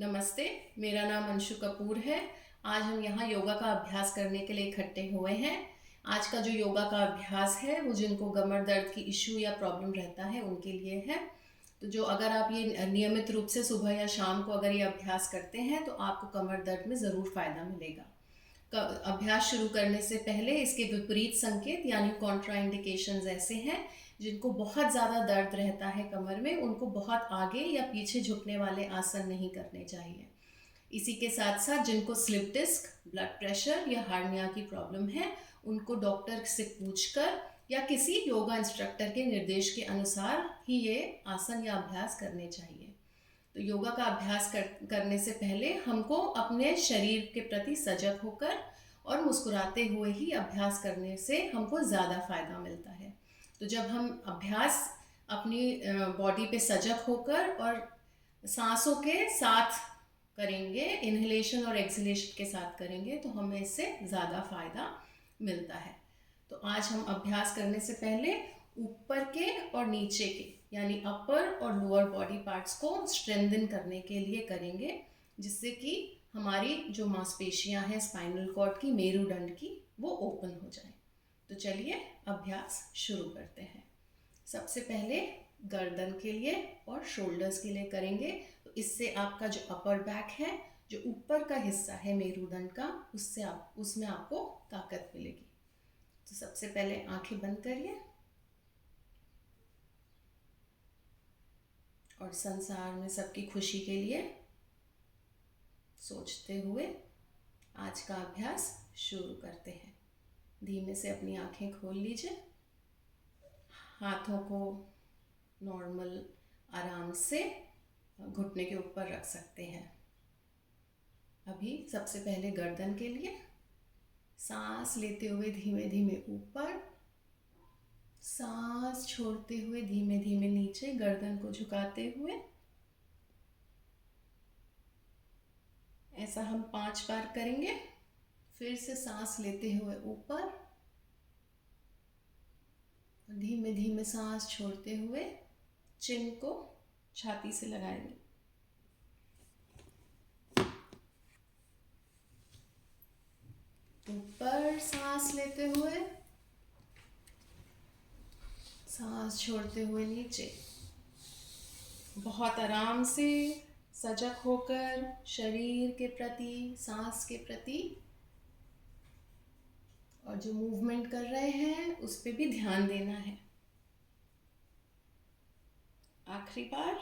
नमस्ते, मेरा नाम अंशु कपूर है। आज हम यहाँ योगा का अभ्यास करने के लिए इकट्ठे हुए हैं। आज का जो योगा का अभ्यास है वो जिनको कमर दर्द की इश्यू या प्रॉब्लम रहता है उनके लिए है। तो जो अगर आप ये नियमित रूप से सुबह या शाम को अगर ये अभ्यास करते हैं तो आपको कमर दर्द में ज़रूर फ़ायदा मिलेगा। अभ्यास शुरू करने से पहले इसके विपरीत संकेत यानी कॉन्ट्राइंडिकेशंस ऐसे हैं जिनको बहुत ज़्यादा दर्द रहता है कमर में, उनको बहुत आगे या पीछे झुकने वाले आसन नहीं करने चाहिए। इसी के साथ साथ जिनको स्लिप डिस्क, ब्लड प्रेशर या हार्निया की प्रॉब्लम है, उनको डॉक्टर से पूछकर या किसी योगा इंस्ट्रक्टर के निर्देश के अनुसार ही ये आसन या अभ्यास करने चाहिए। तो योगा का अभ्यास करने से पहले हमको अपने शरीर के प्रति सजग होकर और मुस्कुराते हुए ही अभ्यास करने से हमको ज़्यादा फ़ायदा मिलता है। तो जब हम अभ्यास अपनी बॉडी पे सजग होकर और सांसों के साथ करेंगे, इन्हेलेशन और एक्सहेलेशन के साथ करेंगे तो हमें इससे ज़्यादा फ़ायदा मिलता है। तो आज हम अभ्यास करने से पहले ऊपर के और नीचे के यानी अपर और लोअर बॉडी पार्ट्स को स्ट्रेंथन करने के लिए करेंगे, जिससे कि हमारी जो मांसपेशियां हैं स्पाइनल कॉर्ड की, मेरुदंड की, वो ओपन हो जाए। तो चलिए अभ्यास शुरू करते हैं। सबसे पहले गर्दन के लिए और शोल्डर्स के लिए करेंगे। तो इससे आपका जो अपर बैक है, जो ऊपर का हिस्सा है मेरुदंड का, उसमें आपको ताकत मिलेगी। तो सबसे पहले आंखें बंद करिए और संसार में सबकी खुशी के लिए सोचते हुए आज का अभ्यास शुरू करते हैं। धीमे से अपनी आंखें खोल लीजिए। हाथों को नॉर्मल आराम से घुटने के ऊपर रख सकते हैं। अभी सबसे पहले गर्दन के लिए सांस लेते हुए धीमे धीमे ऊपर, सांस छोड़ते हुए धीमे धीमे नीचे, गर्दन को झुकाते हुए। ऐसा हम 5 बार करेंगे। फिर से सांस लेते हुए ऊपर, धीमे धीमे सांस छोड़ते हुए चिन को छाती से लगाएंगे। ऊपर सांस लेते हुए, सांस छोड़ते हुए नीचे। बहुत आराम से सजग होकर शरीर के प्रति, सांस के प्रति और जो मूवमेंट कर रहे हैं उस पे भी ध्यान देना है। आखिरी बार।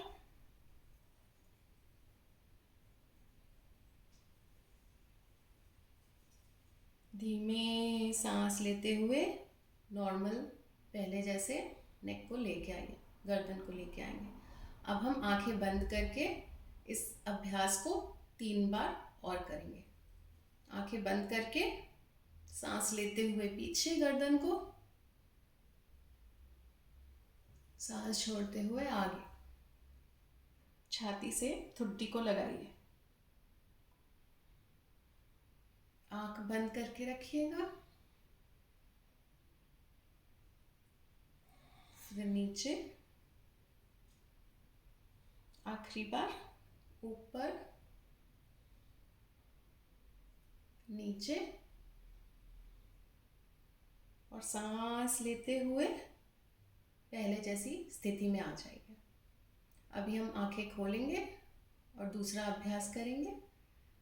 धीमे सांस लेते हुए नॉर्मल पहले जैसे नेक को लेके आइए, गर्दन को लेके आएंगे। अब हम आंखें बंद करके इस अभ्यास को 3 बार और करेंगे। आंखें बंद करके सांस लेते हुए पीछे गर्दन को, सांस छोड़ते हुए आगे, छाती से ठुड्डी को लगाइए। आंख बंद करके रखिएगा। फिर नीचे, आखिरी बार ऊपर, नीचे और सांस लेते हुए पहले जैसी स्थिति में आ जाइए। अभी हम आंखें खोलेंगे और दूसरा अभ्यास करेंगे।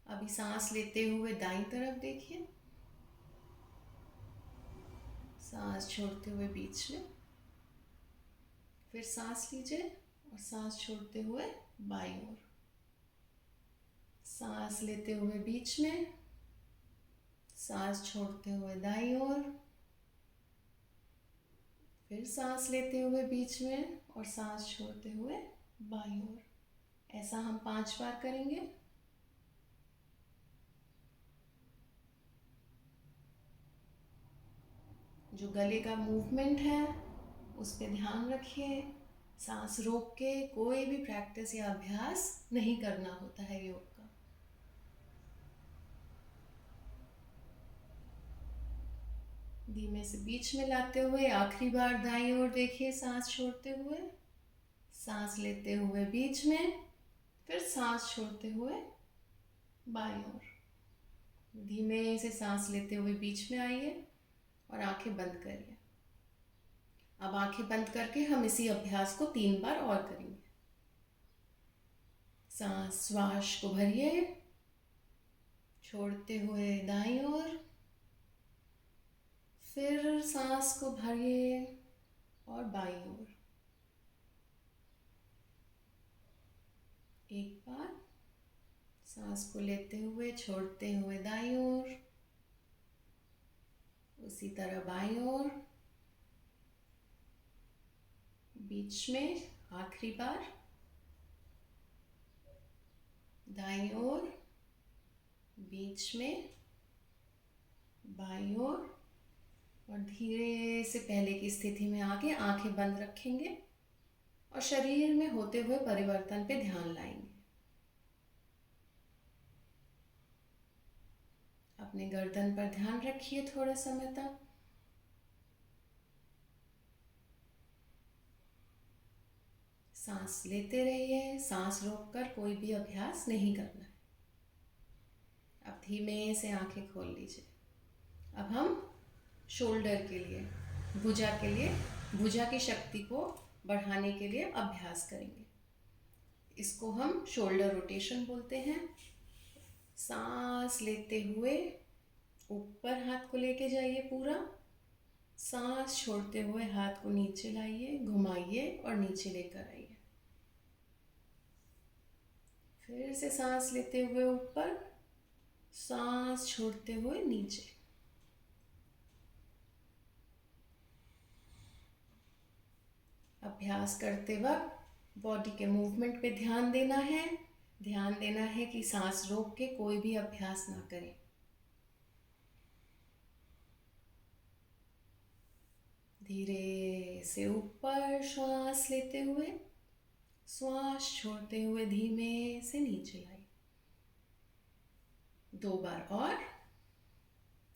अभी सांस लेते हुए दाईं तरफ देखिए, सांस छोड़ते हुए बीच में, फिर सांस लीजिए और सांस छोड़ते हुए बाईं ओर, सांस लेते हुए बीच में, सांस छोड़ते हुए दाईं ओर, फिर सांस लेते हुए बीच में और सांस छोड़ते हुए बाईं ओर। ऐसा हम 5 बार करेंगे। जो गले का मूवमेंट है उस पे ध्यान रखिए। सांस रोक के कोई भी प्रैक्टिस या अभ्यास नहीं करना होता है योग का। धीमे से बीच में लाते हुए आखिरी बार दाईं ओर देखिए, सांस छोड़ते हुए, सांस लेते हुए बीच में, फिर सांस छोड़ते हुए बाईं ओर। धीमे से सांस लेते हुए बीच में आइए और आंखें बंद करिए। अब आंखें बंद करके हम इसी अभ्यास को 3 बार और करेंगे। सांस श्वास को भरिए, छोड़ते हुए दाईं ओर, फिर सांस को भरिए और बाईं ओर। एक बार सांस को लेते हुए छोड़ते हुए दाईं ओर, उसी तरह बाईं ओर, बीच में आखिरी बार, दाईं ओर, बीच में, बाईं ओर, और धीरे से पहले की स्थिति में आके आंखें बंद रखेंगे और शरीर में होते हुए परिवर्तन पे ध्यान लाएंगे। अपने गर्दन पर ध्यान रखिए थोड़ा समय तक। सांस लेते रहिए, सांस रोककर कोई भी अभ्यास नहीं करना है। अब धीमे से आंखें खोल लीजिए। अब हम शोल्डर के लिए, भुजा की शक्ति को बढ़ाने के लिए अभ्यास करेंगे। इसको हम शोल्डर रोटेशन बोलते हैं। सांस लेते हुए ऊपर हाथ को लेके जाइए पूरा, सांस छोड़ते हुए हाथ को नीचे लाइए, घुमाइए और नीचे लेकर आइए। फिर से सांस लेते हुए ऊपर, सांस छोड़ते हुए नीचे। अभ्यास करते वक्त बॉडी के मूवमेंट पे ध्यान देना है। ध्यान देना है कि सांस रोक के कोई भी अभ्यास ना करें। धीरे से ऊपर श्वास लेते हुए, श्वास छोड़ते हुए धीमे से नीचे लाइए। 2 बार और।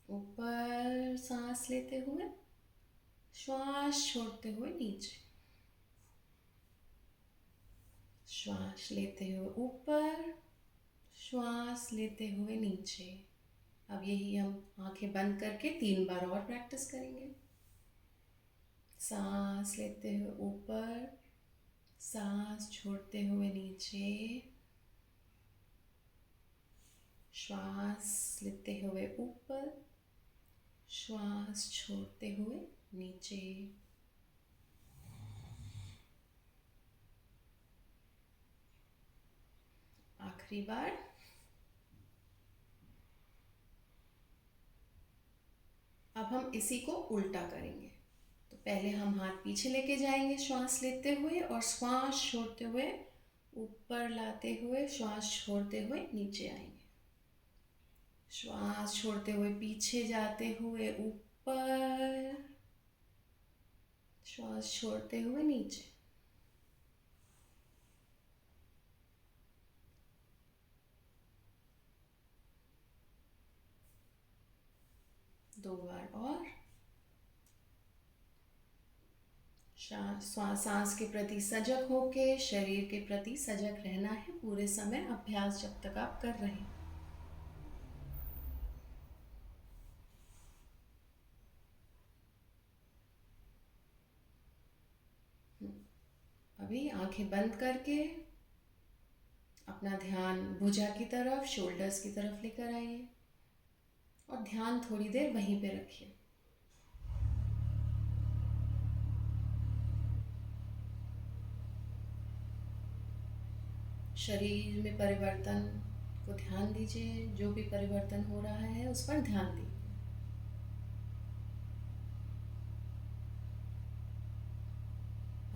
ऊपर सांस लेते हुए, श्वास छोड़ते हुए नीचे, श्वास लेते हुए ऊपर, श्वास लेते हुए नीचे। अब यही हम आंखें बंद करके 3 बार और प्रैक्टिस करेंगे। सांस लेते हुए ऊपर, सांस छोड़ते हुए नीचे, श्वास लेते हुए ऊपर, श्वास छोड़ते हुए नीचे। आखिरी बार। अब हम इसी को उल्टा करेंगे। तो पहले हम हाथ पीछे लेके जाएंगे श्वास लेते हुए, और श्वास छोड़ते हुए ऊपर लाते हुए, श्वास छोड़ते हुए नीचे आएंगे। श्वास छोड़ते हुए पीछे जाते हुए ऊपर, श्वास छोड़ते हुए नीचे। दो बार और। सांस के प्रति सजग होके शरीर के प्रति सजग रहना है पूरे समय अभ्यास जब तक आप कर रहे हैं। अभी आंखें बंद करके अपना ध्यान भुजा की तरफ, शोल्डर्स की तरफ लेकर आइए और ध्यान थोड़ी देर वहीं पे रखिए। शरीर में परिवर्तन को ध्यान दीजिए, जो भी परिवर्तन हो रहा है उस पर ध्यान दीजिए।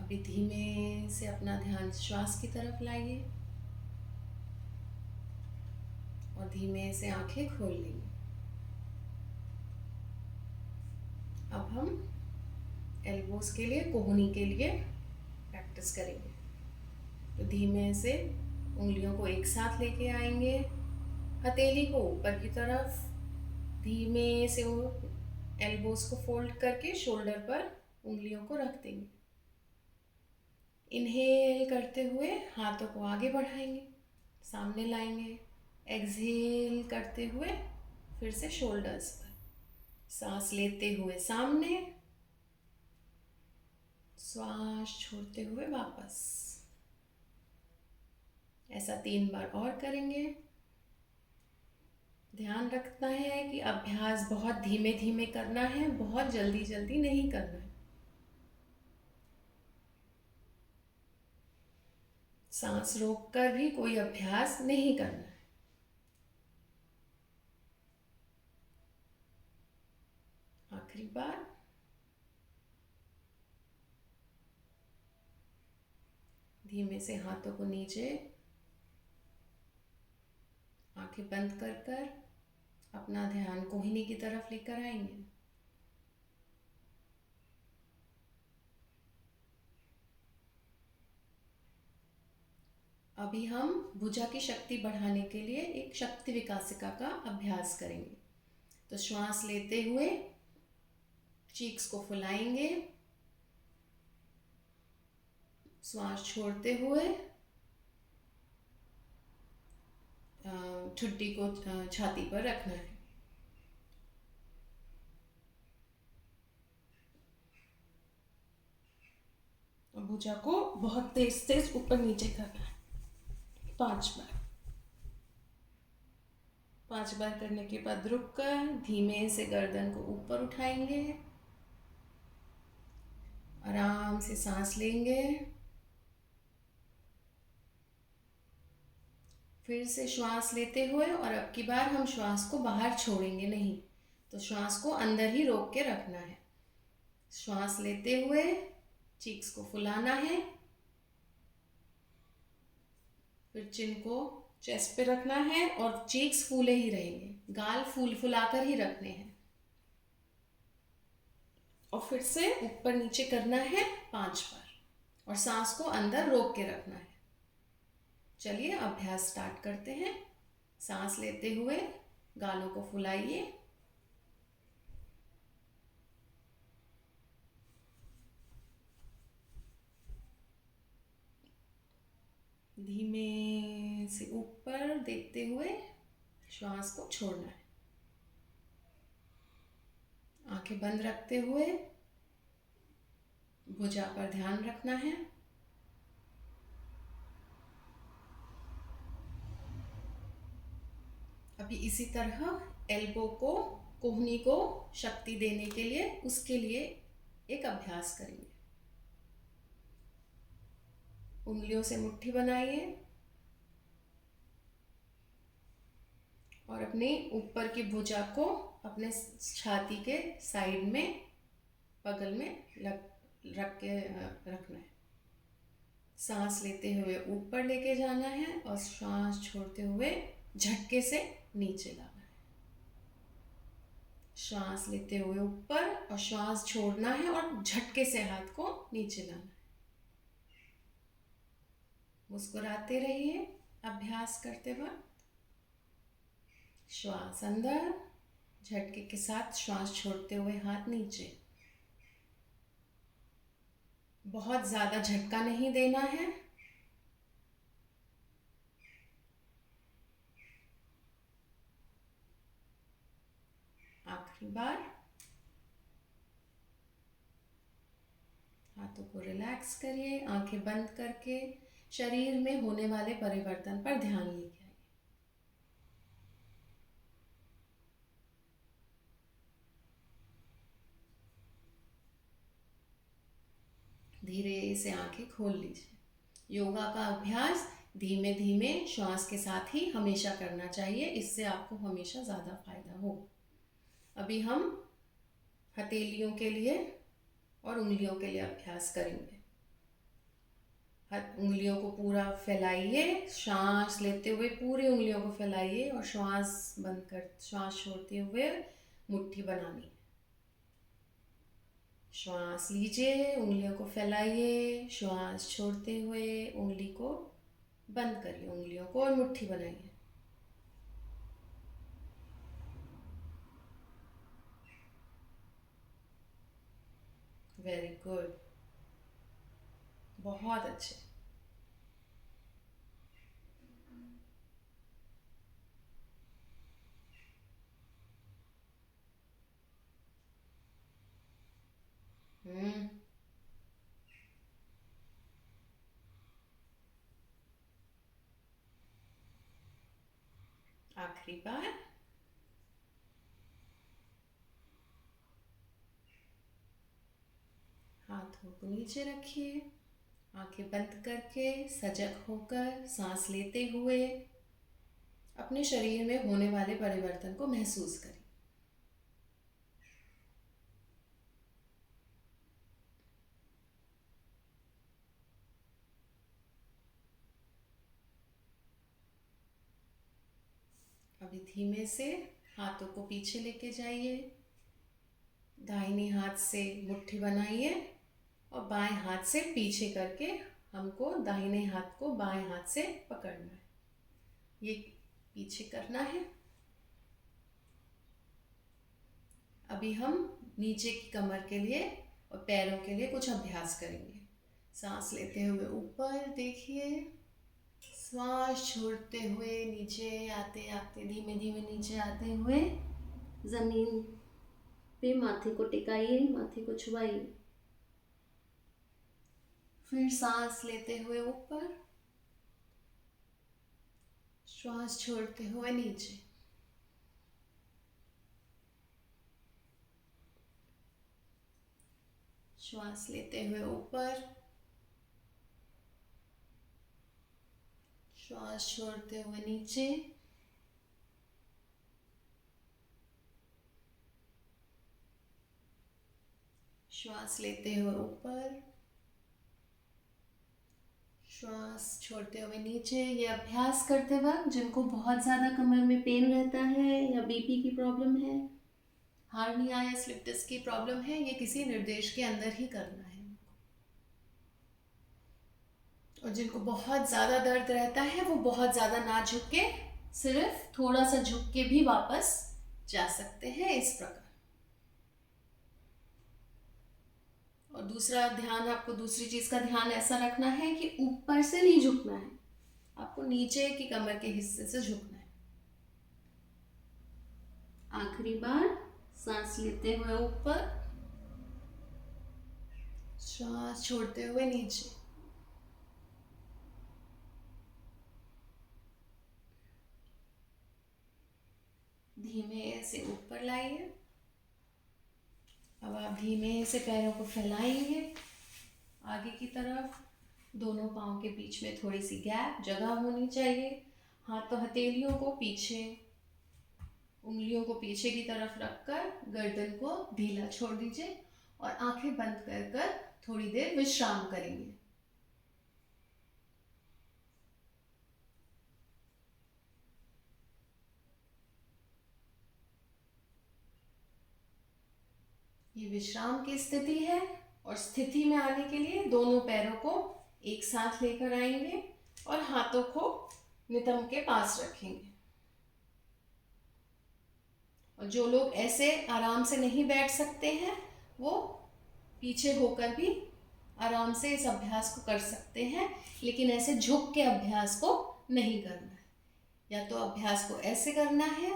अभी धीमे से अपना ध्यान श्वास की तरफ लाइए और धीमे से आंखें खोल लेंगे। अब हम एल्बोस के लिए, कोहनी के लिए प्रैक्टिस करेंगे। तो धीमे से उंगलियों को एक साथ लेके आएंगे, हथेली को ऊपर की तरफ, धीमे से वो एल्बोस को फोल्ड करके शोल्डर पर उंगलियों को रख देंगे। इनहेल करते हुए हाथों को आगे बढ़ाएंगे, सामने लाएंगे। एक्सहेल करते हुए फिर से शोल्डर्स पर, सांस लेते हुए सामने, श्वास छोड़ते हुए वापस। ऐसा 3 बार और करेंगे। ध्यान रखना है कि अभ्यास बहुत धीमे धीमे करना है, बहुत जल्दी जल्दी नहीं करना है। सांस रोककर भी कोई अभ्यास नहीं करना है। आखिरी बार। धीमे से हाथों को नीचे, आंखें बंद कर कर अपना ध्यान कोहिनी की तरफ लेकर आएंगे। अभी हम भुजा की शक्ति बढ़ाने के लिए एक शक्ति विकासिका का अभ्यास करेंगे। तो श्वास लेते हुए चीक्स को फुलाएंगे, श्वास छोड़ते हुए ठुड्डी को छाती पर रखना है। भुजा को बहुत तेज तेज ऊपर नीचे करना है। 5 बार। 5 बार करने के बाद रुक कर धीमे से गर्दन को ऊपर उठाएंगे, आराम से सांस लेंगे, फिर से श्वास लेते हुए, और अब की बार हम श्वास को बाहर छोड़ेंगे नहीं, तो श्वास को अंदर ही रोक के रखना है। श्वास लेते हुए चीक्स को फुलाना है, फिर चिन को चेस्ट पे रखना है और चीक्स फूले ही रहेंगे, गाल फुलाकर ही रखने हैं। और फिर से ऊपर नीचे करना है 5 बार और सांस को अंदर रोक के रखना है। चलिए अभ्यास स्टार्ट करते हैं। सांस लेते हुए गालों को फुलाइए, धीमे से ऊपर देखते हुए श्वास को छोड़ना है। आंखें बंद रखते हुए भुजा पर ध्यान रखना है। अभी इसी तरह एल्बो को, कोहनी को शक्ति देने के लिए, उसके लिए एक अभ्यास करेंगे। उंगलियों से मुट्ठी बनाइए और अपनी ऊपर की भुजा को अपने छाती के साइड में, बगल में रख के रखना है। सांस लेते हुए ऊपर लेके जाना है और श्वास छोड़ते हुए झटके से नीचे लाना है। श्वास लेते हुए ऊपर और श्वास छोड़ना है और झटके से हाथ को नीचे लाना है। मुस्कुराते रहिए अभ्यास करते वक्त। श्वास अंदर, झटके के साथ श्वास छोड़ते हुए हाथ नीचे। बहुत ज़्यादा झटका नहीं देना है। आखिरी बार। हाथों को रिलैक्स करिए, आंखें बंद करके शरीर में होने वाले परिवर्तन पर ध्यान लेके आइए। धीरे से आंखें खोल लीजिए। योगा का अभ्यास धीमे धीमे श्वास के साथ ही हमेशा करना चाहिए, इससे आपको हमेशा ज़्यादा फायदा हो। अभी हम हथेलियों के लिए और उंगलियों के लिए अभ्यास करेंगे। उंगलियों को पूरा फैलाइए, सांस लेते हुए पूरी उंगलियों को फैलाइए और श्वास बंद कर, श्वास छोड़ते हुए मुट्ठी बनानी। श्वास लीजिए, उंगलियों को फैलाइए, श्वास छोड़ते हुए उंगली को बंद करिए, उंगलियों को, और मुट्ठी बनाइए। वेरी गुड, बहुत अच्छे। आखिरी बार। हाथों को नीचे रखिए, आंखें बंद करके सजग होकर सांस लेते हुए अपने शरीर में होने वाले परिवर्तन को महसूस करें। अभी धीमे से हाथों को पीछे लेके जाइए, दाहिने हाथ से मुट्ठी बनाइए और बाएं हाथ से पीछे करके हमको दाहिने हाथ को बाएं हाथ से पकड़ना है, ये पीछे करना है। अभी हम नीचे की कमर के लिए और पैरों के लिए कुछ अभ्यास करेंगे। सांस लेते हुए ऊपर देखिए, श्वास छोड़ते हुए नीचे आते आते धीमे धीमे नीचे आते हुए जमीन पे माथे को टिकाइए, माथे को छुआइए। फिर सांस लेते हुए ऊपर, श्वास छोड़ते हुए नीचे। श्वास लेते हुए ऊपर, श्वास छोड़ते हुए नीचे। श्वास लेते हुए ऊपर, श्वास छोड़ते हुए नीचे। ये अभ्यास करते वक्त जिनको बहुत ज़्यादा कमर में पेन रहता है या बीपी की प्रॉब्लम है, हार्निया या स्लिप डिस्क की प्रॉब्लम है, ये किसी निर्देश के अंदर ही करना है। और जिनको बहुत ज़्यादा दर्द रहता है वो बहुत ज़्यादा ना झुक के, सिर्फ थोड़ा सा झुक के भी वापस जा सकते हैं, इस प्रकार। और दूसरा ध्यान, आपको दूसरी चीज़ का ध्यान ऐसा रखना है कि ऊपर से नहीं झुकना है, आपको नीचे की कमर के हिस्से से झुकना है। आखिरी बार सांस लेते हुए ऊपर, श्वास छोड़ते हुए नीचे। धीमे से ऊपर लाइए। अब आप धीमे से पैरों को फैलाएंगे आगे की तरफ। दोनों पाँव के बीच में थोड़ी सी गैप जगह होनी चाहिए। हाथों हथेलियों को पीछे, उंगलियों को पीछे की तरफ रखकर गर्दन को ढीला छोड़ दीजिए और आंखें बंद कर थोड़ी देर विश्राम करेंगे। ये विश्राम की स्थिति है और स्थिति में आने के लिए दोनों पैरों को एक साथ लेकर आएंगे और हाथों को नितंब के पास रखेंगे। और जो लोग ऐसे आराम से नहीं बैठ सकते हैं वो पीछे होकर भी आराम से इस अभ्यास को कर सकते हैं, लेकिन ऐसे झुक के अभ्यास को नहीं करना है। या तो अभ्यास को ऐसे करना है,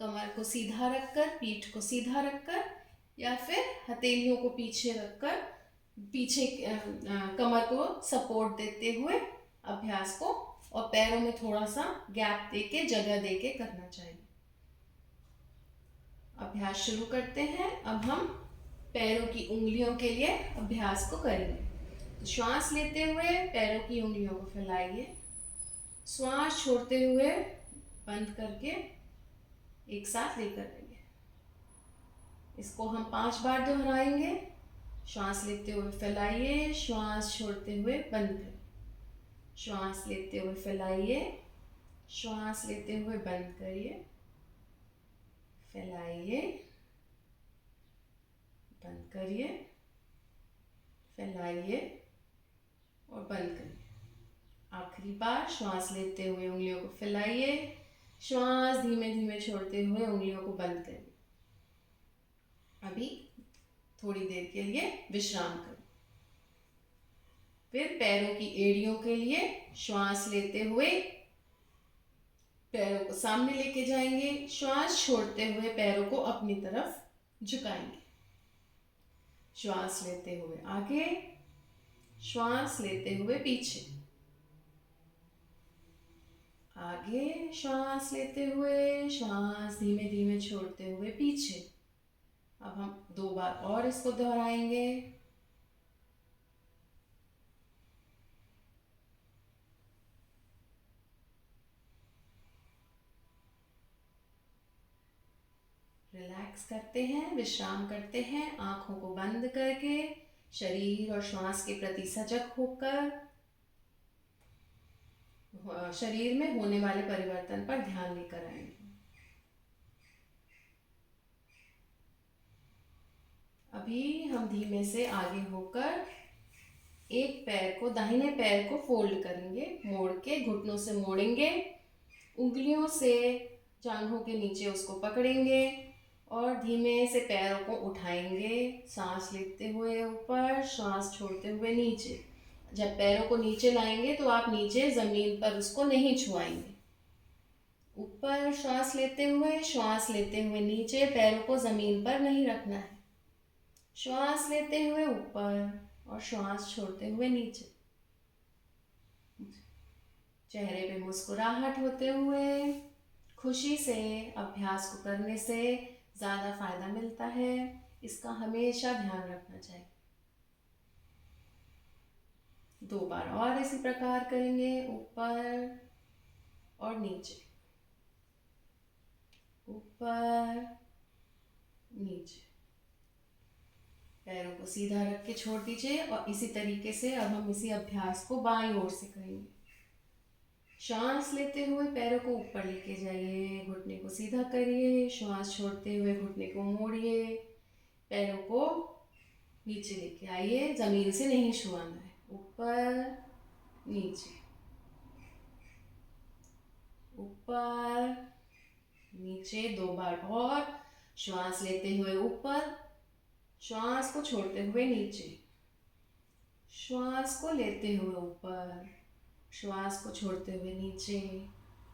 कमर को सीधा रखकर, पीठ को सीधा रखकर, या फिर हथेलियों को पीछे रखकर पीछे कमर को सपोर्ट देते हुए अभ्यास को, और पैरों में थोड़ा सा गैप देके, जगह देके करना चाहिए। अभ्यास शुरू करते हैं। अब हम पैरों की उंगलियों के लिए अभ्यास को करेंगे। तो श्वास लेते हुए पैरों की उंगलियों को फैलाइए, श्वास छोड़ते हुए बंद करके एक साथ लेकर आइए। इसको हम 5 बार दोहराएंगे। श्वास लेते हुए फैलाइए, श्वास छोड़ते हुए बंद करें। श्वास लेते हुए फैलाइए, श्वास लेते हुए बंद करिए, फैलाइए, बंद करिए, फैलाइए और बंद करिए। आखिरी बार श्वास लेते हुए उंगलियों को फैलाइए, श्वास धीमे धीमे छोड़ते हुए उंगलियों को बंद करिए। अभी थोड़ी देर के लिए विश्राम करें। फिर पैरों की एड़ियों के लिए श्वास लेते हुए पैरों को सामने लेके जाएंगे, श्वास छोड़ते हुए पैरों को अपनी तरफ झुकाएंगे। श्वास लेते हुए आगे, श्वास लेते हुए पीछे, आगे, आगे श्वास लेते हुए, श्वास धीमे धीमे छोड़ते हुए पीछे। अब हम 2 बार और इसको दोहराएंगे। रिलैक्स करते हैं, विश्राम करते हैं, आंखों को बंद करके शरीर और श्वास के प्रति सजग होकर शरीर में होने वाले परिवर्तन पर ध्यान लेकर आएंगे। अभी हम धीमे से आगे होकर एक पैर को, दाहिने पैर को फोल्ड करेंगे, मोड़ के घुटनों से मोड़ेंगे, उंगलियों से जांघों के नीचे उसको पकड़ेंगे और धीमे से पैरों को उठाएंगे, सांस लेते हुए ऊपर, श्वास छोड़ते हुए नीचे। जब पैरों को नीचे लाएंगे तो आप नीचे ज़मीन पर उसको नहीं छुआएंगे। ऊपर श्वास लेते हुए नीचे, पैरों को ज़मीन पर नहीं रखना है। श्वास लेते हुए ऊपर और श्वास छोड़ते हुए नीचे। चेहरे पे मुस्कुराहट होते हुए, खुशी से अभ्यास को करने से ज़्यादा फायदा मिलता है। इसका हमेशा ध्यान रखना चाहिए। 2 बार और इसी प्रकार करेंगे, ऊपर और नीचे, ऊपर नीचे। पैरों को सीधा रख के छोड़ दीजिए और इसी तरीके से अब हम इसी अभ्यास को बाईं ओर से करेंगे। श्वास लेते हुए पैरों को ऊपर लेके जाइए, घुटने को सीधा करिए, श्वास छोड़ते हुए घुटने को मोड़िए, पैरों को नीचे लेके आइए, ज़मीन से नहीं छुआना है। ऊपर नीचे, ऊपर नीचे। 2 बार और। श्वास लेते हुए ऊपर, श्वास को छोड़ते हुए नीचे, श्वास को लेते हुए ऊपर, श्वास को छोड़ते हुए नीचे।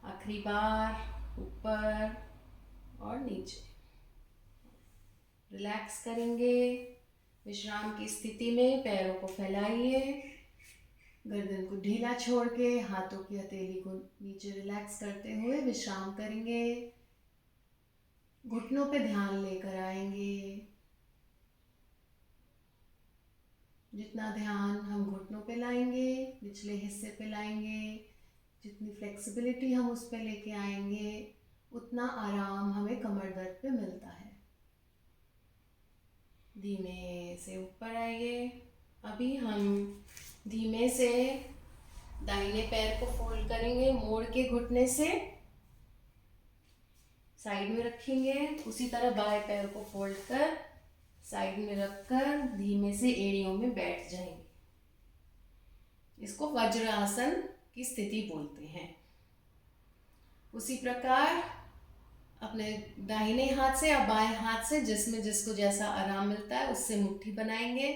आखिरी बार, ऊपर और नीचे। रिलैक्स करेंगे। विश्राम की स्थिति में पैरों को फैलाइए, गर्दन को ढीला छोड़ के हाथों की हथेली को नीचे रिलैक्स करते हुए विश्राम करेंगे। घुटनों पे ध्यान लेकर आएंगे। जितना ध्यान हम घुटनों पे लाएंगे, निचले हिस्से पे लाएंगे, जितनी फ्लेक्सिबिलिटी हम उस पे लेके आएंगे, उतना आराम हमें कमर दर्द पे मिलता है। धीमे से ऊपर आइए। अभी हम धीमे से दाहिने पैर को फोल्ड करेंगे, मोड़ के घुटने से साइड में रखेंगे। उसी तरह बाएं पैर को फोल्ड कर साइड में रखकर धीमे से एड़ियों में बैठ जाएंगे। इसको वज्र आसन की स्थिति बोलते हैं। उसी प्रकार अपने दाहिने हाथ से या बाएं हाथ से, जिसमें जिसको जैसा आराम मिलता है, उससे मुट्ठी बनाएंगे।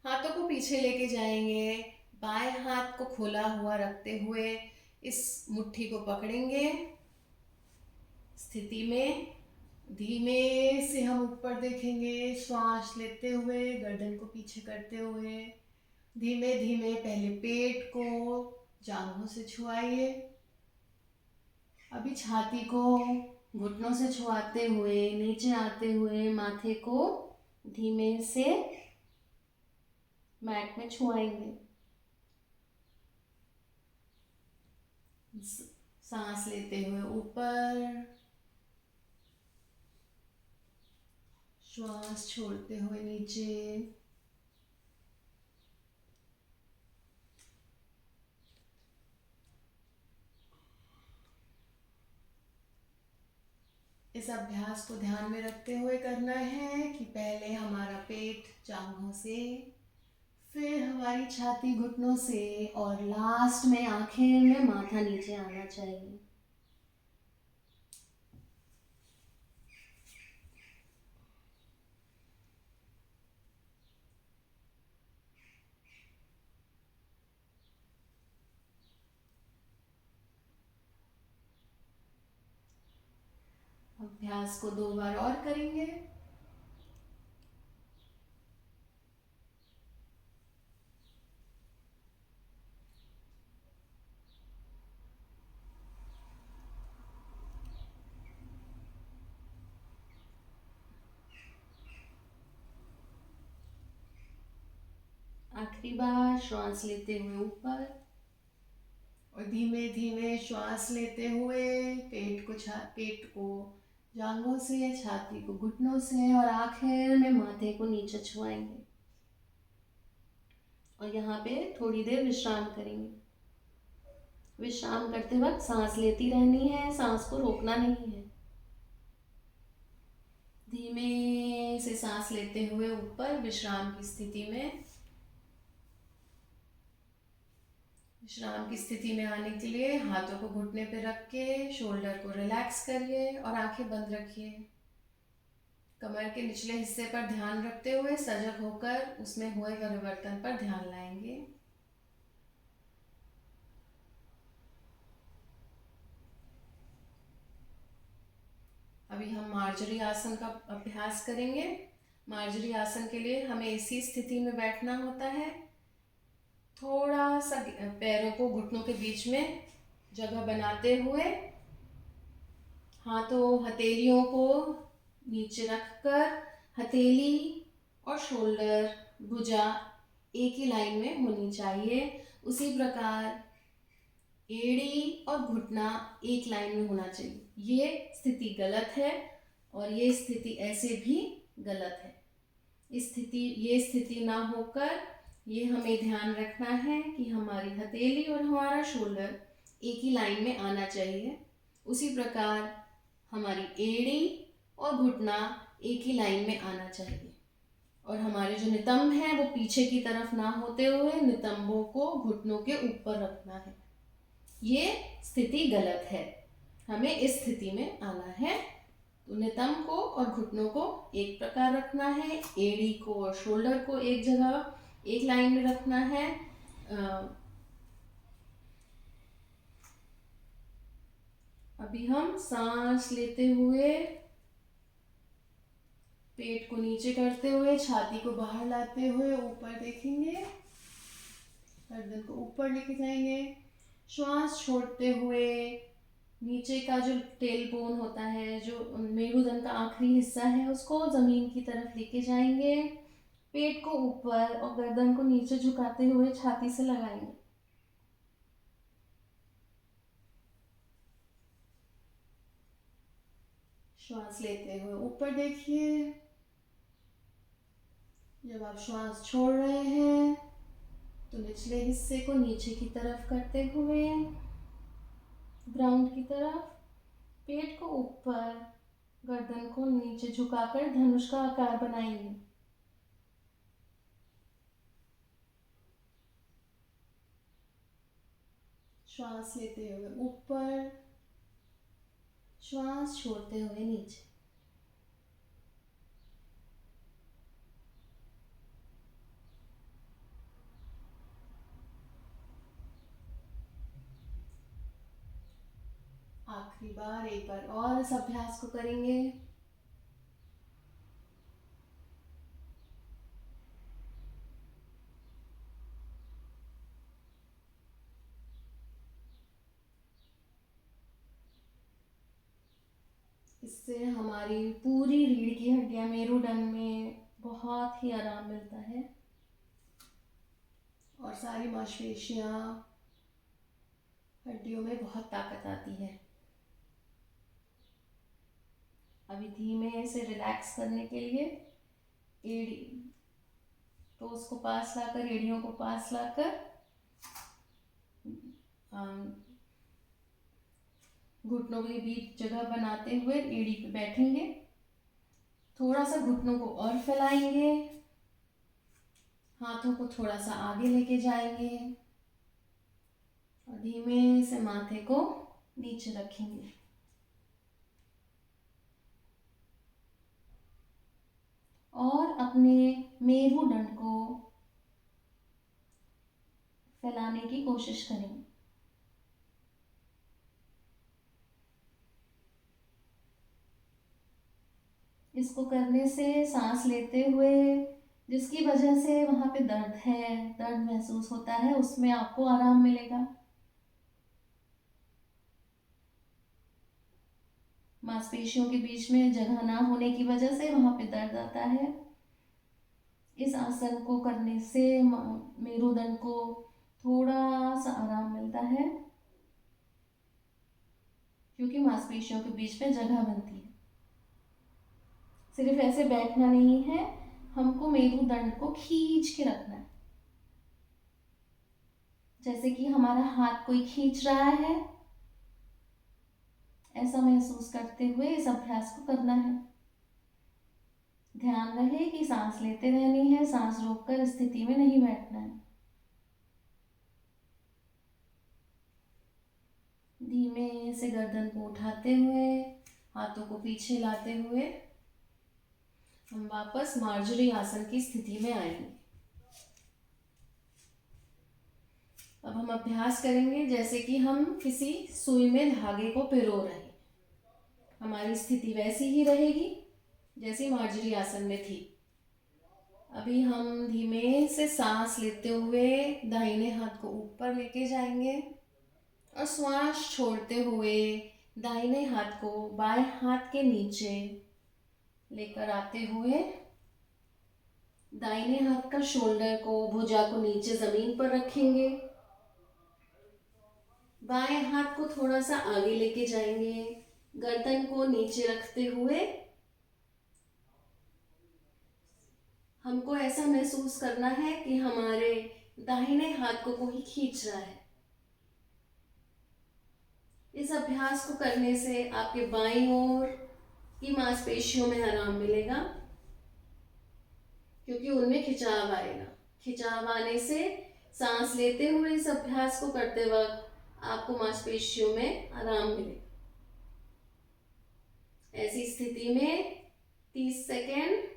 हाथों को पीछे लेके जाएंगे, बाएं हाथ को खोला हुआ रखते हुए इस मुट्ठी को पकड़ेंगे। स्थिति में धीमे से हम ऊपर देखेंगे, श्वास लेते हुए, गर्दन को पीछे करते हुए धीमे धीमे पहले पेट को जांघों से छुआइए। अभी छाती को घुटनों से छुआते हुए नीचे आते हुए माथे को धीमे से मैट में छुआएंगे। सांस लेते हुए ऊपर, श्वास छोड़ते हुए नीचे। इस अभ्यास को ध्यान में रखते हुए करना है कि पहले हमारा पेट जांघों से, फिर हमारी छाती घुटनों से और लास्ट में आखिर में माथा नीचे आना चाहिए। अभ्यास को 2 बार और करेंगे। आखिरी बार श्वास लेते हुए ऊपर और धीमे धीमे श्वास लेते हुए पेट को जांघों से, छाती को घुटनों से और आखिर में माथे को नीचे छुआएंगे और यहाँ पे थोड़ी देर विश्राम करेंगे। विश्राम करते वक्त सांस लेती रहनी है, सांस को रोकना नहीं है। धीमे से सांस लेते हुए ऊपर विश्राम की स्थिति में। विश्राम की स्थिति में आने के लिए हाथों को घुटने पे रख के शोल्डर को रिलैक्स करिए और आंखें बंद रखिए। कमर के निचले हिस्से पर ध्यान रखते हुए सजग होकर उसमें हुए परिवर्तन पर ध्यान लाएंगे। अभी हम मार्जरी आसन का अभ्यास करेंगे। मार्जरी आसन के लिए हमें इसी स्थिति में बैठना होता है। थोड़ा सा पैरों को घुटनों के बीच में जगह बनाते हुए हाथों हथेलियों को नीचे रखकर हथेली और शोल्डर, भुजा एक ही लाइन में होनी चाहिए। उसी प्रकार एड़ी और घुटना एक लाइन में होना चाहिए। ये स्थिति गलत है और ये स्थिति ऐसे भी गलत है। ये स्थिति ना होकर ये हमें ध्यान रखना है कि हमारी हथेली और हमारा शोल्डर एक ही लाइन में आना चाहिए। उसी प्रकार हमारी एड़ी और घुटना एक ही लाइन में आना चाहिए और हमारे जो नितंब हैं वो पीछे की तरफ ना होते हुए नितंबों को घुटनों के ऊपर रखना है। ये स्थिति गलत है, हमें इस स्थिति में आना है। तो नितंब को और घुटनों को एक प्रकार रखना है, एड़ी को और शोल्डर को एक जगह एक लाइन में रखना है। अभी हम सांस लेते हुए पेट को नीचे करते हुए छाती को बाहर लाते हुए ऊपर देखेंगे, गर्दन को ऊपर लेके जाएंगे। श्वास छोड़ते हुए नीचे का जो टेल बोन होता है, जो मेरुदंड का आखिरी हिस्सा है, उसको जमीन की तरफ लेके जाएंगे। पेट को ऊपर और गर्दन को नीचे झुकाते हुए छाती से लगाएंगे। श्वास लेते हुए ऊपर देखिए। जब आप श्वास छोड़ रहे हैं तो निचले हिस्से को नीचे की तरफ करते हुए ग्राउंड की तरफ, पेट को ऊपर, गर्दन को नीचे झुकाकर धनुष का आकार बनाएंगे। श्वास लेते हुए ऊपर, श्वास छोड़ते हुए नीचे। आखिरी बार एक बार और इस अभ्यास को करेंगे। इससे हमारी पूरी रीढ़ की हड्डियां, मेरुदंड में बहुत ही आराम मिलता है और सारी मांसपेशियां, हड्डियों में बहुत ताकत आती है। अभी धीमे से रिलैक्स करने के लिए एड़ी तो उसको पास लाकर, एड़ियों को पास लाकर घुटनों के बीच जगह बनाते हुए एड़ी पे बैठेंगे। थोड़ा सा घुटनों को और फैलाएंगे, हाथों को थोड़ा सा आगे लेके जाएंगे और धीमे से माथे को नीचे रखेंगे। और अपने मेरुदंड को फैलाने की कोशिश करेंगे। इसको करने से सांस लेते हुए जिसकी वजह से वहाँ पे दर्द है, दर्द महसूस होता है, उसमें आपको आराम मिलेगा। मांसपेशियों के बीच में जगह ना होने की वजह से वहाँ पे दर्द आता है। इस आसन को करने से मेरुदंड को थोड़ा सा आराम मिलता है, क्योंकि मांसपेशियों के बीच में जगह बनती है। सिर्फ ऐसे बैठना नहीं है, हमको मेरुदंड को खींच के रखना है, जैसे कि हमारा हाथ कोई खींच रहा है, ऐसा महसूस करते हुए इस अभ्यास को करना है। ध्यान रहे कि सांस लेते रहनी है, सांस रोककर स्थिति में नहीं बैठना है। धीमे से गर्दन को उठाते हुए, हाथों को पीछे लाते हुए हम वापस मार्जरी आसन की स्थिति में आएंगे। अब हम अभ्यास करेंगे जैसे कि हम किसी सुई में धागे को पिरो रहे हैं। हमारी स्थिति वैसी ही रहेगी जैसी मार्जरी आसन में थी। अभी हम धीमे से सांस लेते हुए दाहिने हाथ को ऊपर लेके जाएंगे और श्वास छोड़ते हुए दाहिने हाथ को बाएं हाथ के नीचे लेकर आते हुए दाहिने हाथ का शोल्डर को, भुजा को नीचे जमीन पर रखेंगे। बाएं हाथ को थोड़ा सा आगे लेके जाएंगे, गर्दन को नीचे रखते हुए हमको ऐसा महसूस करना है कि हमारे दाहिने हाथ को कोई खींच रहा है। इस अभ्यास को करने से आपके बाईं ओर की मांसपेशियों में आराम मिलेगा, क्योंकि उनमें खिंचाव आएगा। खिंचाव आने से सांस लेते हुए इस अभ्यास को करते वक्त आपको मांसपेशियों में आराम मिलेगा। ऐसी स्थिति में 30 सेकेंड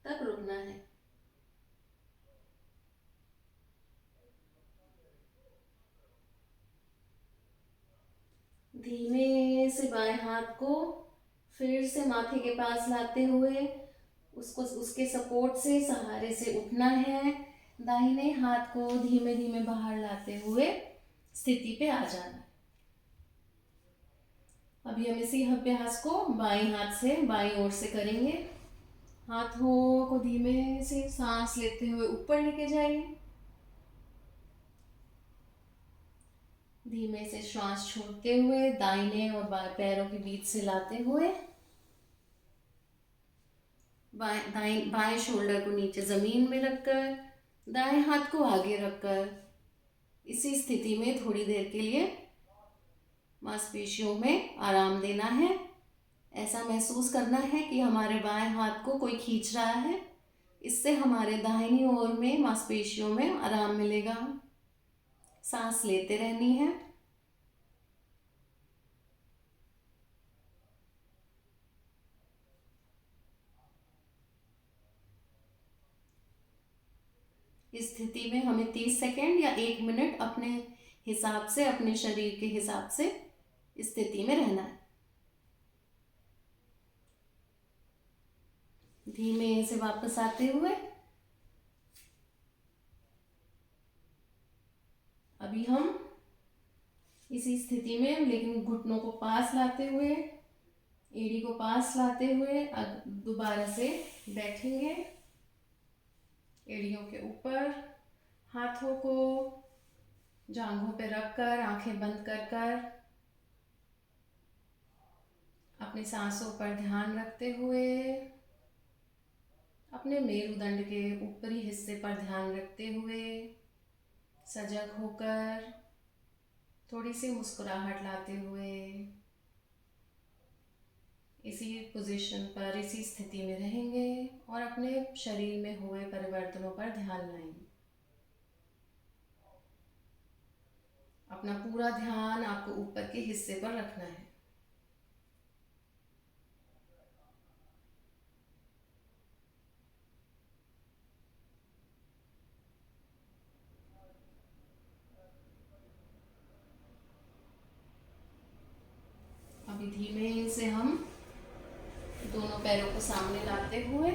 तक रुकना है। धीमे से बाएं हाथ को फिर से माथे के पास लाते हुए उसको उसके सपोर्ट से, सहारे से उठना है। दाहिने हाथ को धीमे धीमे बाहर लाते हुए स्थिति पे आ जाना है। अभी हम इसी अभ्यास को बाएं हाथ से बाईं ओर से करेंगे। हाथों को धीमे से सांस लेते हुए ऊपर लेके जाइए। धीमे से श्वास छोड़ते हुए दाहिने और बाएं पैरों के बीच से लाते हुए बाएं शोल्डर को नीचे जमीन में रखकर दाएं हाथ को आगे रखकर इसी स्थिति में थोड़ी देर के लिए मांसपेशियों में आराम देना है। ऐसा महसूस करना है कि हमारे बाएं हाथ को कोई खींच रहा है। इससे हमारे दाहिनी ओर में मांसपेशियों में आराम मिलेगा। सांस लेते रहनी है। इस स्थिति में हमें 30 सेकेंड या 1 मिनट अपने हिसाब से, अपने शरीर के हिसाब से स्थिति में रहना है। धीमे से वापस आते हुए अभी हम इसी स्थिति में, लेकिन घुटनों को पास लाते हुए, एड़ी को पास लाते हुए दोबारा से बैठेंगे। एड़ियों के ऊपर हाथों को जांघों पे रखकर आंखें बंद कर अपनी सांसों पर ध्यान रखते हुए अपने मेरुदंड के ऊपरी हिस्से पर ध्यान रखते हुए सजग होकर थोड़ी सी मुस्कुराहट लाते हुए इसी पोजीशन पर, इसी स्थिति में रहेंगे और अपने शरीर में हुए परिवर्तनों पर ध्यान लाएंगे। अपना पूरा ध्यान आपको ऊपर के हिस्से पर रखना है। अभी धीमे से हम दोनों पैरों को सामने लाते हुए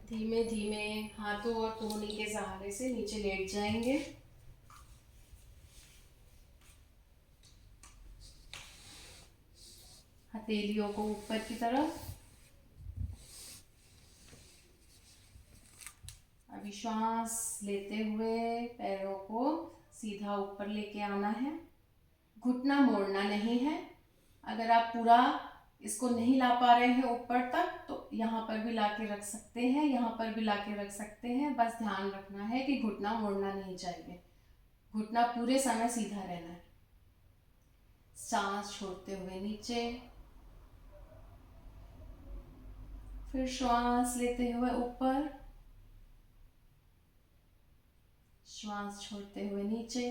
धीमे धीमे हाथों और कोहनी के सहारे से नीचे लेट जाएंगे। हथेलियों को ऊपर की तरफ श्वास लेते हुए पैरों को सीधा ऊपर लेके आना है, घुटना मोड़ना नहीं है। अगर आप पूरा इसको नहीं ला पा रहे हैं ऊपर तक तो यहाँ पर भी ला के रख सकते हैं, यहाँ पर भी ला के रख सकते हैं। बस ध्यान रखना है कि घुटना मोड़ना नहीं चाहिए, घुटना पूरे समय सीधा रहना है। सांस छोड़ते हुए नीचे, फिर श्वास लेते हुए ऊपर, श्वास छोड़ते हुए नीचे।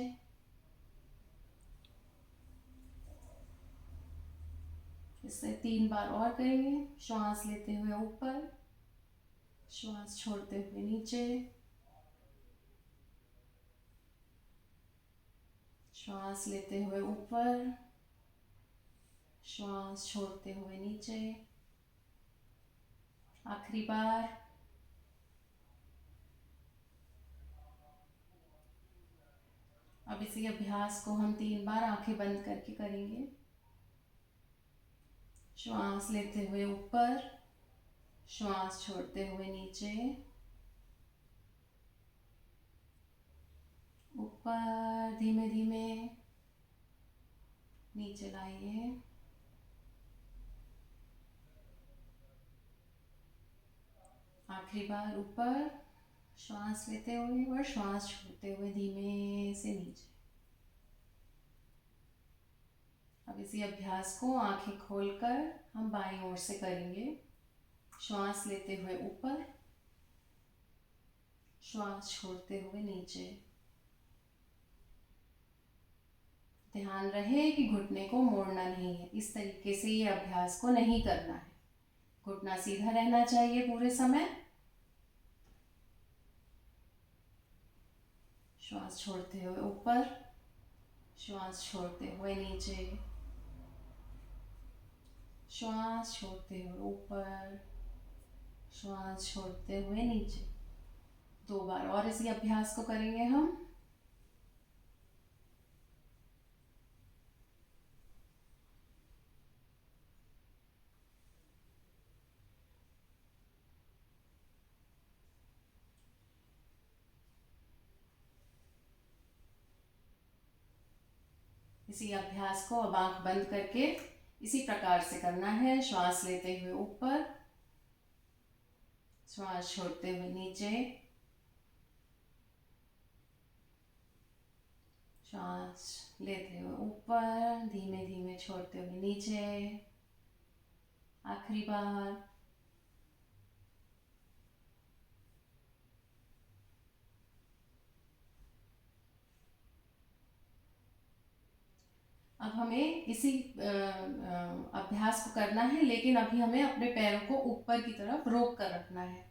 इसे 3 बार और करेंगे। श्वास लेते हुए ऊपर, श्वास छोड़ते हुए नीचे, श्वास लेते हुए ऊपर, श्वास छोड़ते हुए नीचे। आखिरी बार। अब इसी अभ्यास को हम 3 बार आंखें बंद करके करेंगे। श्वास लेते हुए ऊपर, श्वास छोड़ते हुए नीचे, ऊपर धीमे धीमे नीचे लाइए। आखिरी बार ऊपर, श्वास लेते हुए और श्वास छोड़ते हुए धीमे से नीचे। अब इसी अभ्यास को आंखें खोलकर हम बाईं ओर से करेंगे। श्वास लेते हुए ऊपर, श्वास छोड़ते हुए नीचे। ध्यान रहे कि घुटने को मोड़ना नहीं है। इस तरीके से ये अभ्यास को नहीं करना है। घुटना सीधा रहना चाहिए पूरे समय। श्वास छोड़ते हुए ऊपर, श्वास छोड़ते हुए नीचे, श्वास छोड़ते हुए ऊपर, श्वास छोड़ते हुए नीचे। 2 बार और इसी अभ्यास को करेंगे हम। इसी अभ्यास को अब आंख बंद करके इसी प्रकार से करना है। श्वास लेते हुए ऊपर, श्वास छोड़ते हुए नीचे, श्वास लेते हुए ऊपर, धीमे धीमे छोड़ते हुए नीचे। आखिरी बार। अब हमें इसी अभ्यास को करना है, लेकिन अभी हमें अपने पैरों को ऊपर की तरफ रोक कर रखना है।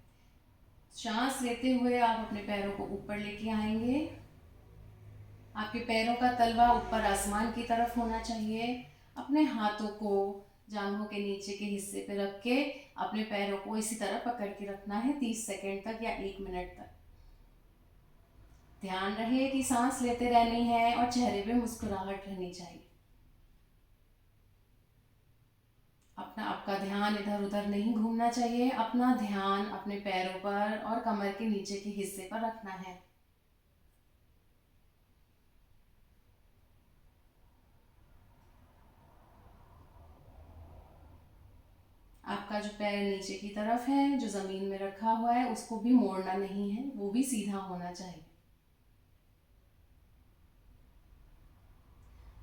सांस लेते हुए आप अपने पैरों को ऊपर लेके आएंगे। आपके पैरों का तलवा ऊपर आसमान की तरफ होना चाहिए। अपने हाथों को जांघों के नीचे के हिस्से पे रख के अपने पैरों को इसी तरह पकड़ के रखना है 30 सेकेंड तक या 1 मिनट तक। ध्यान रहे कि सांस लेते रहनी है और चेहरे पे मुस्कुराहट रहनी चाहिए। आपका ध्यान इधर उधर नहीं घूमना चाहिए। अपना ध्यान अपने पैरों पर और कमर के नीचे के हिस्से पर रखना है। आपका जो पैर नीचे की तरफ है, जो ज़मीन में रखा हुआ है, उसको भी मोड़ना नहीं है, वो भी सीधा होना चाहिए।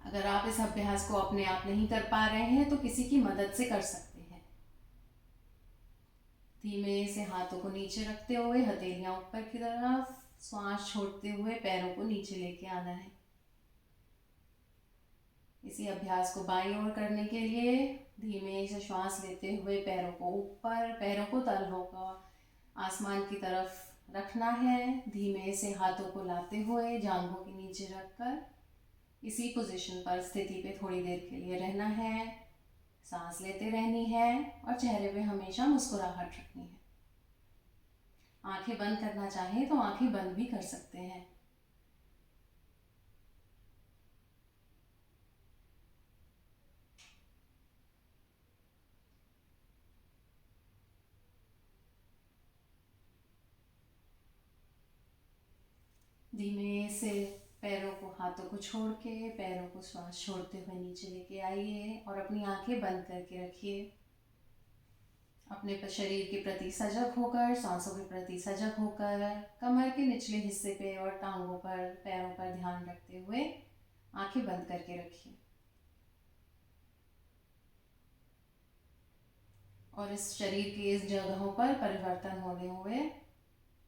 अगर आप इस अभ्यास को अपने आप नहीं कर पा रहे हैं तो किसी की मदद से कर सकते हैं। धीमे से हाथों को नीचे रखते हुए हथेलियां ऊपर की तरफ, श्वास छोड़ते हुए पैरों को नीचे लेके आना है। इसी अभ्यास को बाईं ओर करने के लिए धीमे से श्वास लेते हुए पैरों को ऊपर, पैरों को तलवों का आसमान की तरफ रखना है। धीमे से हाथों को लाते हुए जांघों के नीचे रखकर इसी पोजीशन पर स्थिति पे थोड़ी देर के लिए रहना है। सांस लेते रहनी है और चेहरे पे हमेशा मुस्कुराहट रखनी है। आंखें बंद करना चाहें तो आंखें बंद भी कर सकते हैं। धीमे से पैरों को, हाथों को छोड़ के पैरों को श्वास छोड़ते हुए नीचे लेके आइए और अपनी आंखें बंद करके रखिए। अपने शरीर के प्रति सजग होकर, सांसों के प्रति सजग होकर, कमर के निचले हिस्से पे और टांगों पर, पैरों पर ध्यान रखते हुए आंखें बंद करके रखिए। और इस शरीर के इस जगहों पर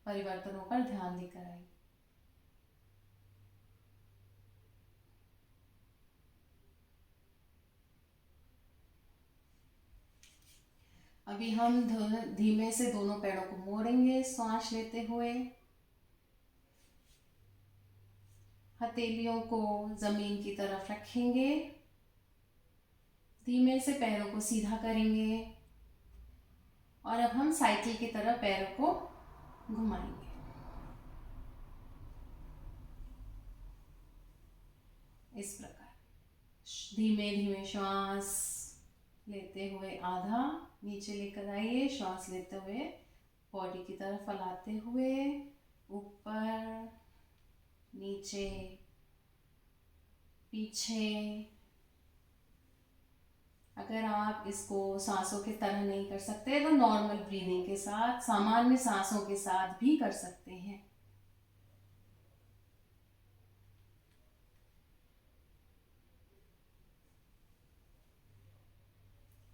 परिवर्तनों पर ध्यान लेकर आइए। अभी हम धीमे से दोनों पैरों को मोड़ेंगे सांस लेते हुए। हथेलियों को जमीन की तरफ रखेंगे। धीमे से पैरों को सीधा करेंगे और अब हम साइकिल की तरह पैरों को घुमाएंगे। इस प्रकार धीमे धीमे श्वास लेते हुए आधा नीचे लेकर आइए। श्वास लेते हुए बॉडी की तरफ फैलाते हुए ऊपर, नीचे, पीछे। अगर आप इसको सांसों की तरह नहीं कर सकते तो नॉर्मल ब्रीदिंग के साथ, सामान्य सांसों के साथ भी कर सकते हैं।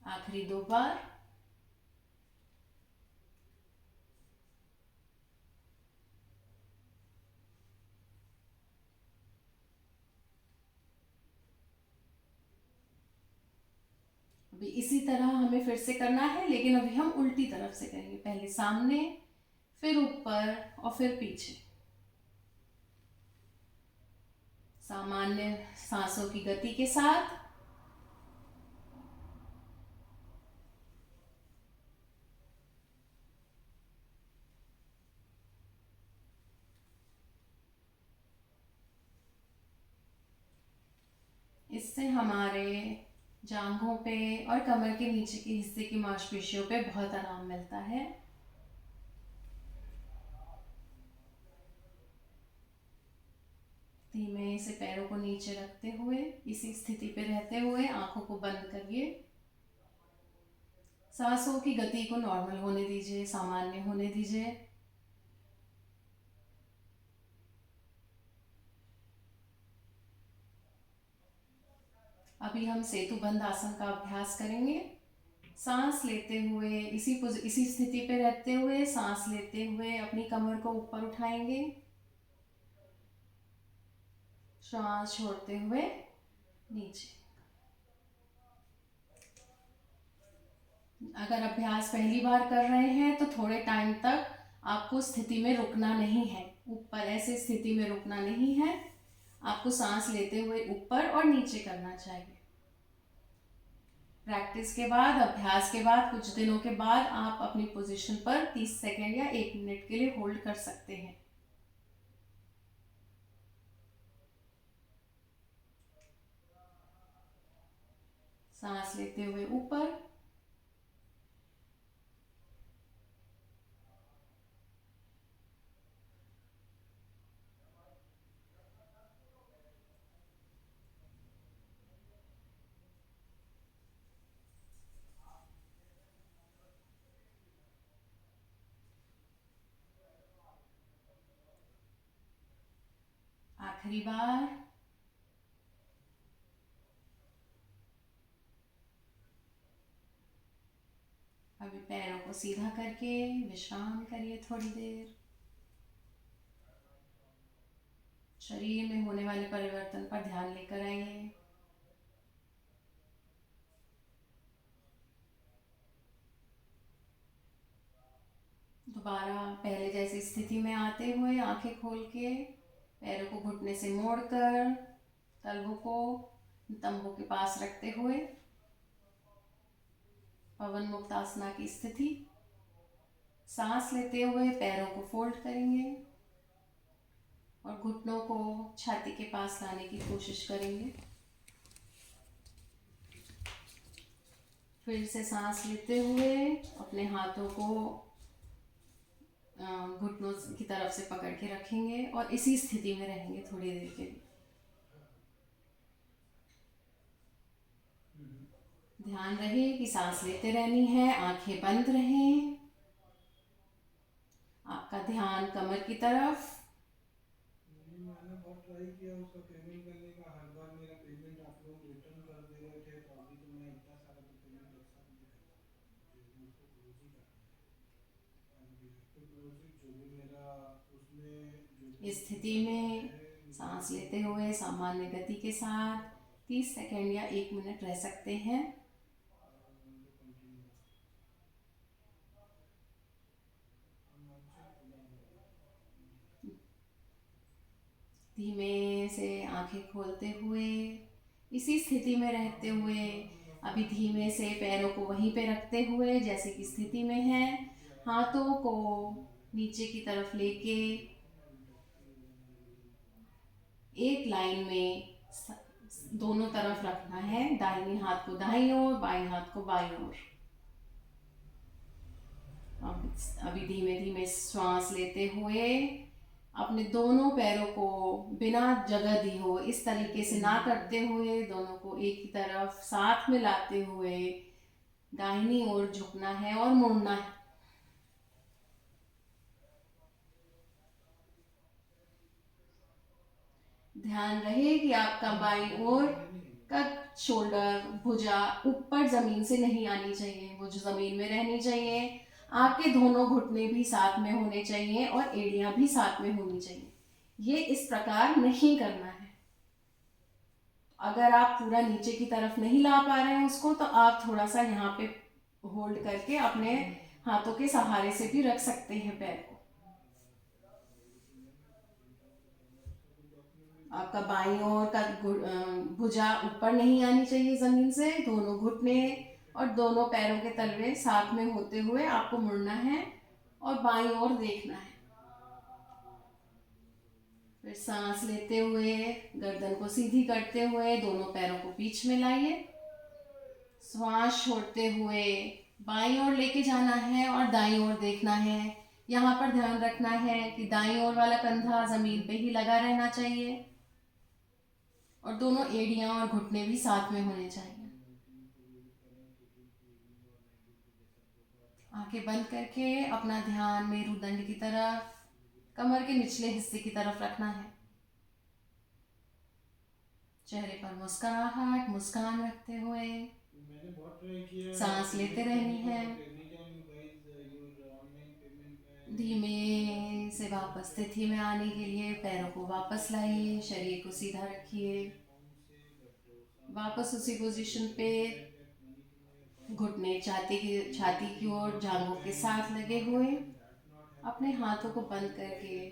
आखिरी 2 बार। अभी इसी तरह हमें फिर से करना है, लेकिन अभी हम उल्टी तरफ से करेंगे। पहले सामने, फिर ऊपर और फिर पीछे। सामान्य सांसों की गति के साथ। इससे हमारे जांघों पे और कमर के नीचे के हिस्से की मांसपेशियों पे बहुत आराम मिलता है। धीमे से पैरों को नीचे रखते हुए, इसी स्थिति पे रहते हुए आंखों को बंद करिए। सांसों की गति को नॉर्मल होने दीजिए, सामान्य होने दीजिए। अभी हम सेतुबंध आसन का अभ्यास करेंगे। सांस लेते हुए इसी स्थिति पे रहते हुए सांस लेते हुए अपनी कमर को ऊपर उठाएंगे। श्वास छोड़ते हुए नीचे। अगर अभ्यास पहली बार कर रहे हैं तो थोड़े टाइम तक आपको स्थिति में रुकना नहीं है। ऊपर ऐसे स्थिति में रुकना नहीं है, आपको सांस लेते हुए ऊपर और नीचे करना चाहिए। प्रैक्टिस के बाद, अभ्यास के बाद, कुछ दिनों के बाद आप अपनी पोजीशन पर 30 सेकेंड या 1 मिनट के लिए होल्ड कर सकते हैं। सांस लेते हुए ऊपर, आखिरी बार। अभी पैरों को सीधा करके विश्राम करिए थोड़ी देर। शरीर में होने वाले परिवर्तन पर ध्यान लेकर आइए। दोबारा पहले जैसी स्थिति में आते हुए आंखें खोल के पैरों को घुटने से मोड़कर तलवों को तंबू के पास रखते हुए पवन मुक्त आसना की स्थिति। सांस लेते हुए पैरों को फोल्ड करेंगे और घुटनों को छाती के पास लाने की कोशिश करेंगे। फिर से सांस लेते हुए अपने हाथों को घुटनों की तरफ से पकड़ के रखेंगे और इसी स्थिति में रहेंगे थोड़ी देर के लिए। ध्यान रहे कि सांस लेते रहनी है, आंखें बंद रहें। आपका ध्यान कमर की तरफ। मैंने बहुत ट्राई किया उसका पेमेंट करने का, हर बार मेरा पेमेंट आप लोग रिटर्न कर दे रहे थे, तो अभी तो मैं इतना सारा तो पेमेंट एक साथ नहीं कर सकता, मुझे अभी उसको क्लोज ही करना है। And we have to close it, जो भी मेरा उसमें जो भी इस स्थिति पैसा गया में है मुझे सांस वो लेते हुए सामान्य गति के साथ वापस 30 सेकंड या 1 मिनट रह सकते हैं। To continue. मानसिक पूरा हो गया। धीमे से आंखें खोलते हुए, इसी स्थिति में रहते हुए, अभी धीमे से पैरों को वहीं पे रखते हुए जैसे कि स्थिति में है, हाथों को नीचे की तरफ लेके एक लाइन में दोनों तरफ रखना है। दाहिने हाथ को दाईं ओर, बाएं हाथ को बाईं ओर। अभी धीमे धीमे श्वास लेते हुए अपने दोनों पैरों को बिना जगह दी हो इस तरीके से ना करते हुए दोनों को एक ही तरफ साथ में लाते हुए दाहिनी ओर झुकना है और मुड़ना है। ध्यान रहे कि आपका बाईं ओर का शोल्डर, भुजा ऊपर जमीन से नहीं आनी चाहिए, वो जो जमीन में रहनी चाहिए। आपके दोनों घुटने भी साथ में होने चाहिए और एड़ियां भी साथ में होनी चाहिए। ये इस प्रकार नहीं करना है। अगर आप पूरा नीचे की तरफ नहीं ला पा रहे हैं उसको, तो आप थोड़ा सा यहाँ पे होल्ड करके अपने हाथों के सहारे से भी रख सकते हैं पैर को। आपका बाईं ओर का भुजा ऊपर नहीं आनी चाहिए जमीन से। दोनों घुटने और दोनों पैरों के तलवे साथ में होते हुए आपको मुड़ना है और बाईं ओर देखना है। फिर सांस लेते हुए गर्दन को सीधी करते हुए दोनों पैरों को बीच में लाइए। श्वास छोड़ते हुए बाईं ओर लेके जाना है और दाईं ओर देखना है। यहाँ पर ध्यान रखना है कि दाईं ओर वाला कंधा जमीन पे ही लगा रहना चाहिए और दोनों एड़ियां और घुटने भी साथ में होने चाहिए। आंखें बंद करके अपना ध्यान मेरुदंड की तरफ, कमर के निचले हिस्से की तरफ रखना है। चेहरे पर मुस्कुराहट, मुस्कान रखते हुए मैंने बहुत ट्राई किया सांस लेते पेमेंट रहनी करने का, है। But every time you guys your online payment धीमे से वापस स्थिति में आने के लिए पैरों को वापस लाइए, शरीर को सीधा रखिए। वापस उसी पोजीशन पे, घुटने छाती की ओर जांघों के साथ लगे हुए, अपने हाथों को बंद करके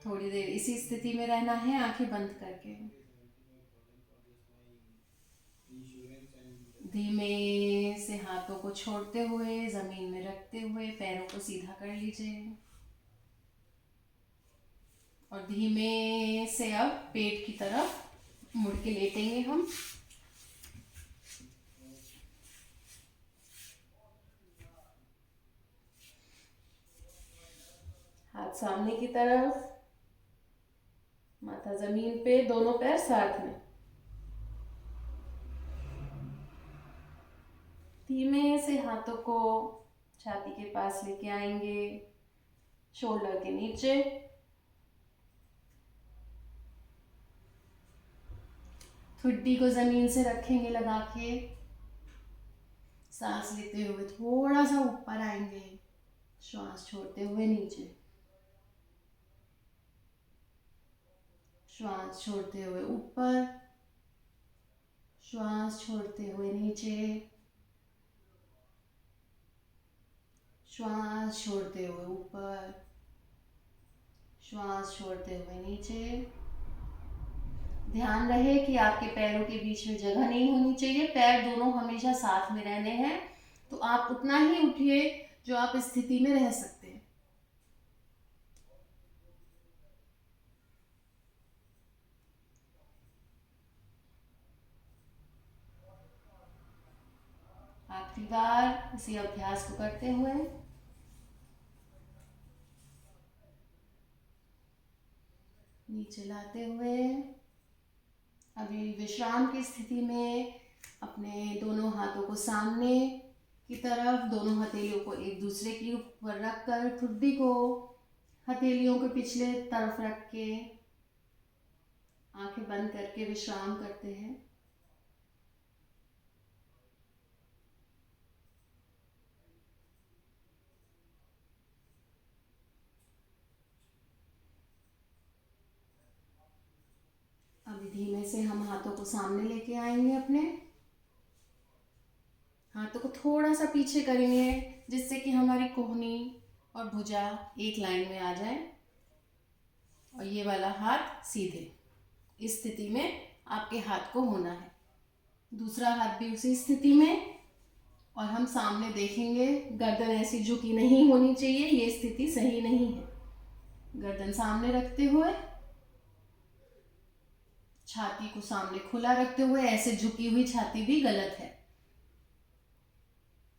थोड़ी देर इसी स्थिति में रहना है, आंखें बंद करके। धीमे से हाथों को छोड़ते हुए जमीन में रखते हुए पैरों को सीधा कर लीजिए और धीमे से अब पेट की तरफ मुड़ के लेटेंगे हम। हाथ सामने की तरफ, माथा जमीन पे, दोनों पैर साथ में। धीमे से हाथों को छाती के पास लेके आएंगे, शोल्डर के नीचे। ठुड्डी को जमीन से रखेंगे लगा के। सांस लेते हुए थोड़ा सा ऊपर आएंगे, श्वास छोड़ते हुए नीचे। श्वास छोड़ते हुए ऊपर, श्वास छोड़ते हुए नीचे, श्वास छोड़ते हुए ऊपर, श्वास छोड़ते हुए नीचे। ध्यान रहे कि आपके पैरों के बीच में जगह नहीं होनी चाहिए, पैर दोनों हमेशा साथ में रहने हैं। तो आप उतना ही उठिए जो आप इस स्थिति में रह सकते हैं। आखिरी बार इसी अभ्यास को करते हुए नीचे लाते हुए अभी विश्राम की स्थिति में अपने दोनों हाथों को सामने की तरफ, दोनों हथेलियों को एक दूसरे के ऊपर रखकर ठुड्डी को हथेलियों के पिछले तरफ रख के आंखें बंद करके विश्राम करते हैं। अभी धीमे से हम हाथों को सामने लेके आएंगे, अपने हाथों को थोड़ा सा पीछे करेंगे जिससे कि हमारी कोहनी और भुजा एक लाइन में आ जाए और ये वाला हाथ सीधे। इस स्थिति में आपके हाथ को होना है। दूसरा हाथ भी उसी स्थिति में, और हम सामने देखेंगे। गर्दन ऐसी झुकी नहीं होनी चाहिए, ये स्थिति सही नहीं है। गर्दन सामने रखते हुए, छाती को सामने खुला रखते हुए, ऐसे झुकी हुई छाती भी गलत है।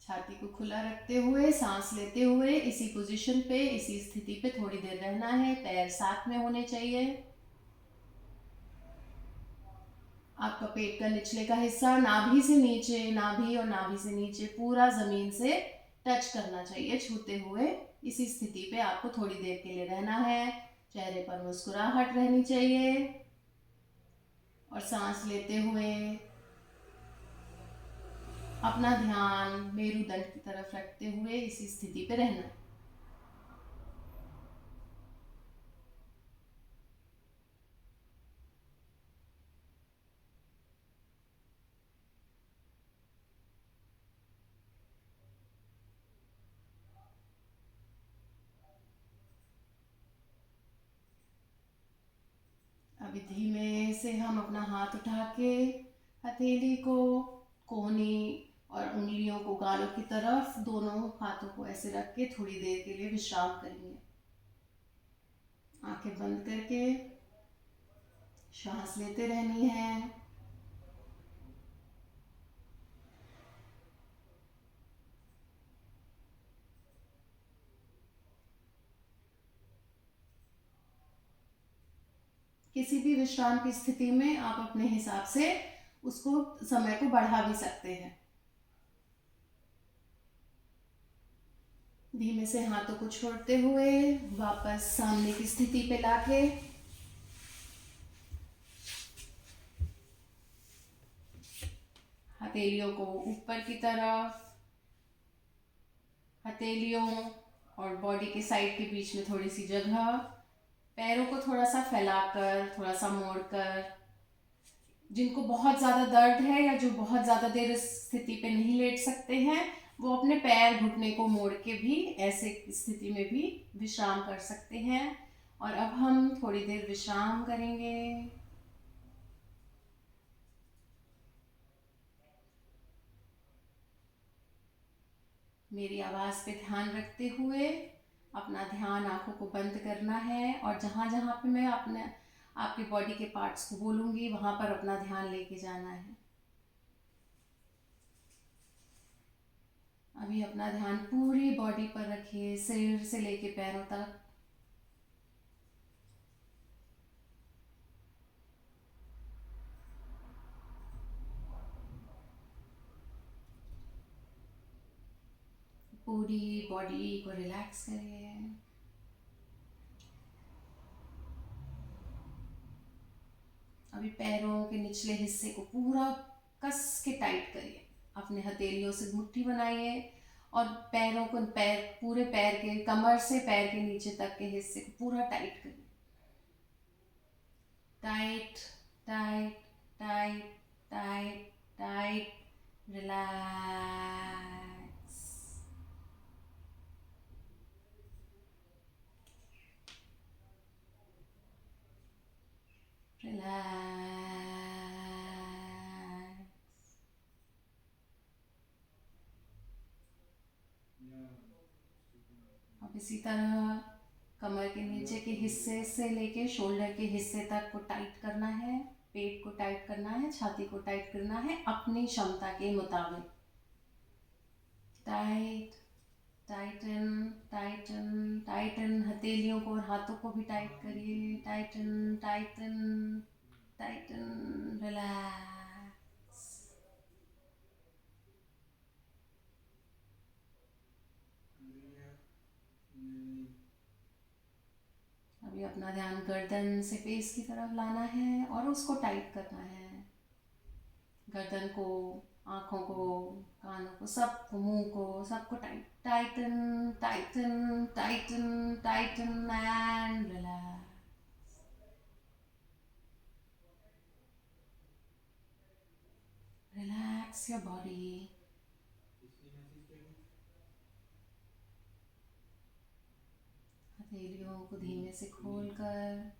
छाती को खुला रखते हुए सांस लेते हुए इसी पोजीशन पे, इसी स्थिति पे थोड़ी देर रहना है। पैर साथ में होने चाहिए। आपका पेट का निचले का हिस्सा नाभि से नीचे, नाभि और नाभि से नीचे पूरा जमीन से टच करना चाहिए, छूते हुए। इसी स्थिति पे आपको थोड़ी देर के लिए रहना है। चेहरे पर मुस्कुराहट रहनी चाहिए और सांस लेते हुए अपना ध्यान मेरुदंड की तरफ रखते हुए इसी स्थिति पे रहना है। अभी धीमे से हम अपना हाथ उठा के हथेली को, कोहनी और उंगलियों को गालों की तरफ, दोनों हाथों को ऐसे रख के थोड़ी देर के लिए विश्राम करेंगे। आंखें बंद करके सांस लेते रहनी है। किसी भी विश्राम की स्थिति में आप अपने हिसाब से उसको, समय को बढ़ा भी सकते हैं। धीमे से हाथों को छोड़ते हुए वापस सामने की स्थिति पे लाके हथेलियों को ऊपर की तरफ, हथेलियों और बॉडी के साइड के बीच में थोड़ी सी जगह, पैरों को थोड़ा सा फैलाकर, थोड़ा सा मोड़कर। जिनको बहुत ज़्यादा दर्द है या जो बहुत ज़्यादा देर इस स्थिति पे नहीं लेट सकते हैं, वो अपने पैर घुटने को मोड़ के भी ऐसे स्थिति में भी विश्राम कर सकते हैं। और अब हम थोड़ी देर विश्राम करेंगे। मेरी आवाज़ पे ध्यान रखते हुए अपना ध्यान, आंखों को बंद करना है और जहाँ जहाँ पे मैं अपने आपकी बॉडी के पार्ट्स को बोलूँगी वहाँ पर अपना ध्यान लेके जाना है। अभी अपना ध्यान पूरी बॉडी पर रखिए, सिर से लेके पैरों तक। पूरी बॉडी को रिलैक्स करिए। अभी पैरों के निचले हिस्से को पूरा कस के टाइट करिए। अपने हथेलियों से मुट्ठी बनाइए और पैरों को, पूरे पैर के, कमर से पैर के नीचे तक के हिस्से को पूरा टाइट करिए। Tight tight tight tight tight, relax. Relax. अब इसी तरह कमर के नीचे के हिस्से से लेके शोल्डर के हिस्से तक को टाइट करना है। पेट को टाइट करना है, छाती को टाइट करना है अपनी क्षमता के मुताबिक। Tight Titan, Titan, Titan. हथेलियों को और हाथों को भी टाइट हाँ बिल्कुल करिए। बिल्कुल। Titan, Titan, Titan. रिलैक्स। नहीं है, नहीं। अभी अपना ध्यान गर्दन से फेस की तरफ लाना है और उसको टाइट करना है। गर्दन को, आँखों को, कानों को, सबको, मुंह को, सबको tight. Titan, Titan, Titan, Titan and relax. Relax your body. किसने मैसेज किया कुछ? हथेलियों को धीमे से सुनील। खोलकर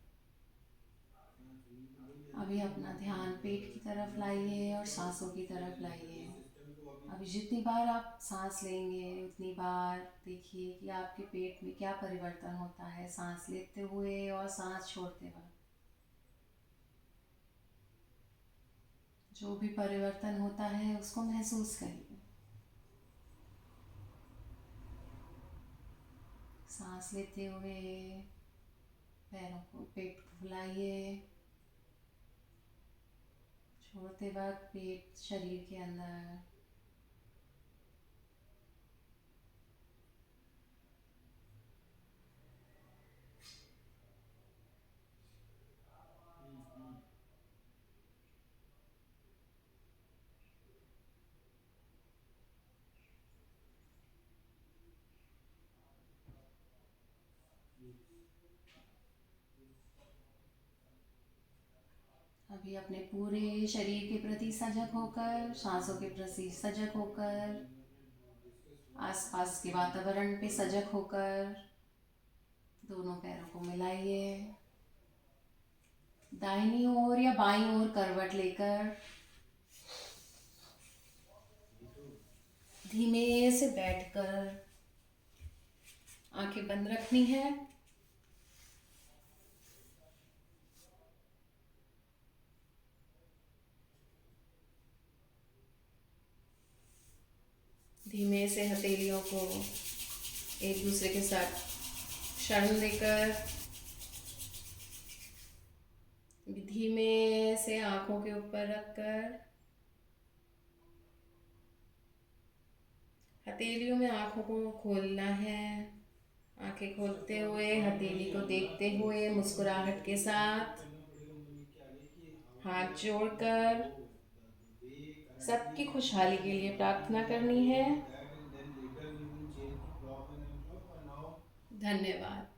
हाँ सुनील तो वही कह रहे अभी कि अपना मतलब कि ध्यान पेट की तरफ नर्वस लाइए और सिस्टम और सांसों की तरफ लाइए। नर्वस सिस्टम को अभी। अभी जितनी बार आप सांस लेंगे उतनी बार देखिए कि आपके पेट में क्या परिवर्तन होता है सांस लेते हुए और सांस छोड़ते वक्त। जो भी परिवर्तन होता है उसको महसूस करिए। सांस लेते हुए पैरों को, पेट को फुलाइए। छोड़ते वक्त पेट शरीर के अंदर। अभी अपने पूरे शरीर के प्रति सजग होकर, सांसों के प्रति सजग होकर, अभी मतलब डिस्कस हुआ था कि आसपास के मतलब वातावरण पे बॉडी। सजग होकर दोनों पैरों को मिलाइए। दाहिनी ओर या बाईं ओर करवट लेकर ये तो धीमे से बैठकर आंखें बंद रखनी है। धीमे से हथेलियों को एक दूसरे के साथ क्षण देकर धीमे से आंखों के ऊपर रखकर हथेलियों में आंखों को खोलना है। आंखें अच्छा, खोलते तो अभी हुए फॉर्म हथेली वही को आएगा देखते हुए सेम मतलब मुस्कुराहट जैसे के कि ट्रांसलेट साथ करना पड़ेगा उन्होंने क्या लिया कि हाउ दे हाथ आर जोड़कर वो द वे सबकी करंटली खुशहाली के सिचुएशन इज लिए वर्किंग प्रार्थना वी आर करनी गोइंग है। With that and then later we will change to clock and and clock और नाउ धन्यवाद।